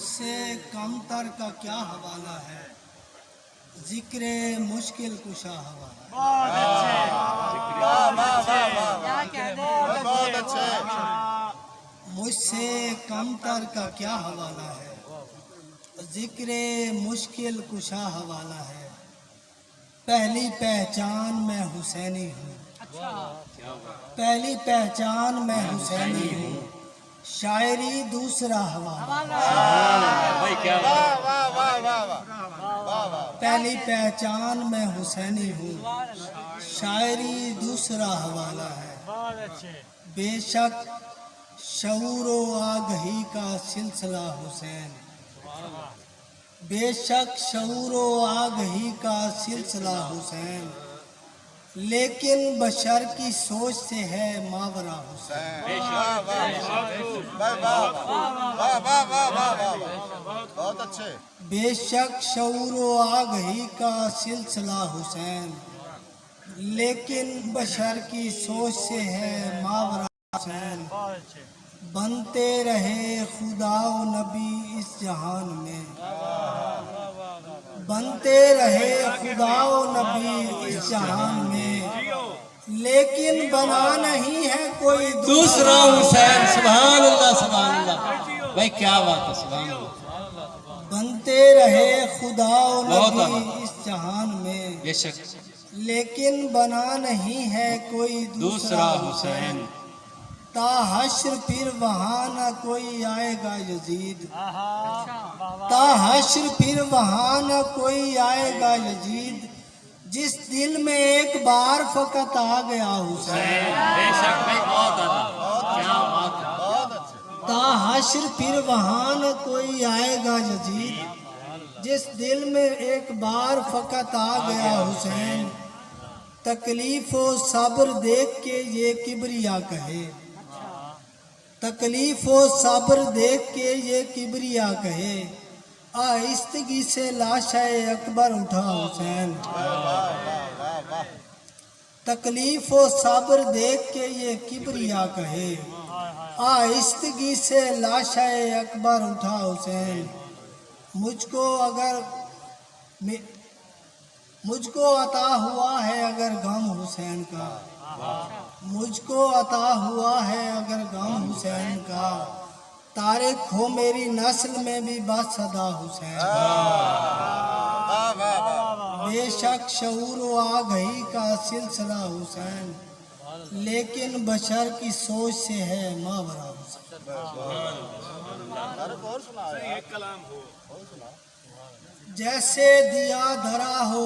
سے کم تر کا کیا حوالہ ہے، ذکر مشکل کشا حوالہ ہے۔ مجھ سے کم تر کا کیا حوالہ ہے، ذکر مشکل کشا حوالہ ہے۔ پہلی پہچان میں حسینی ہوں، پہلی پہچان میں حسینی ہوں، شاعری دوسرا حوالہ۔ پہلی پہچان میں حسینی ہوں، شاعری دوسرا حوالہ ہے۔ بے شک شعور و آگہی کا سلسلہ حسین، بے شک شعور و آگہی کا سلسلہ حسین، لیکن بشر کی سوچ سے ہے ماورا حسین۔ بے شک شعور و آگہی کا سلسلہ حسین، لیکن بشر کی سوچ سے ہے ماورا حسین۔ بنتے رہے خدا و نبی اس جہان میں، بنتے رہے خدا و نبی اس جہان میں، لیکن بنا نہیں ہے کوئی دوسرا حسین۔ سبحان اللہ سبحان اللہ، بھائی کیا بات ہے، سبحان اللہ۔ بنتے رہے خدا و نبی اس جہان میں، بے شک لیکن بنا نہیں ہے کوئی دوسرا حسین۔ تا حشر پھر وہاں نہ کوئی آئے گا یزید، تا حشر پھر وہاں نہ کوئی آئے گا یزید، جس دل میں ایک بار فقط آ گیا حسین۔ بے شک بھائی بہت اعلیٰ، کیا بات ہے۔ تا حشر پھر وہاں نہ کوئی آئے گا یزید، جس دل میں ایک بار فقط آ گیا حسین۔ تکلیف و صبر دیکھ کے یہ کبریا کہے، تکلیف و صبر دیکھ کے یہ کبریا کہے، آہستگی سے لاشِ اکبر اٹھا حسین۔ تکلیف و صبر دیکھ کے یہ کبریا کہے، آہستگی سے لاشِ اکبر اٹھا حسین۔ مجھ کو عطا ہوا ہے اگر غم حسین کا، مجھ کو عطا ہوا ہے اگر غم حسین کا، تارک ہو میری نسل میں بھی بس صدا حسین۔ بے شک شعور و آگہی کا سلسلہ حسین، لیکن بشر کی سوچ سے ہے ماورا حسین۔ جیسے دیا دھرا ہو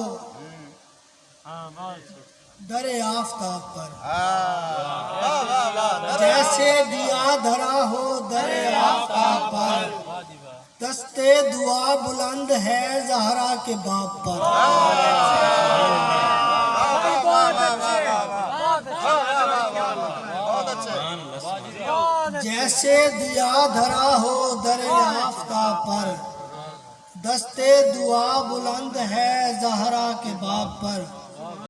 در آفتاب پر، جیسے دیا دھرا ہو در آفتاب پر، دستے دعا بلند ہے زہرا کے باپ پر۔ جیسے دیا دھرا ہو در آفتاب پر، دستے دعا بلند ہے زہرا کے باپ پر۔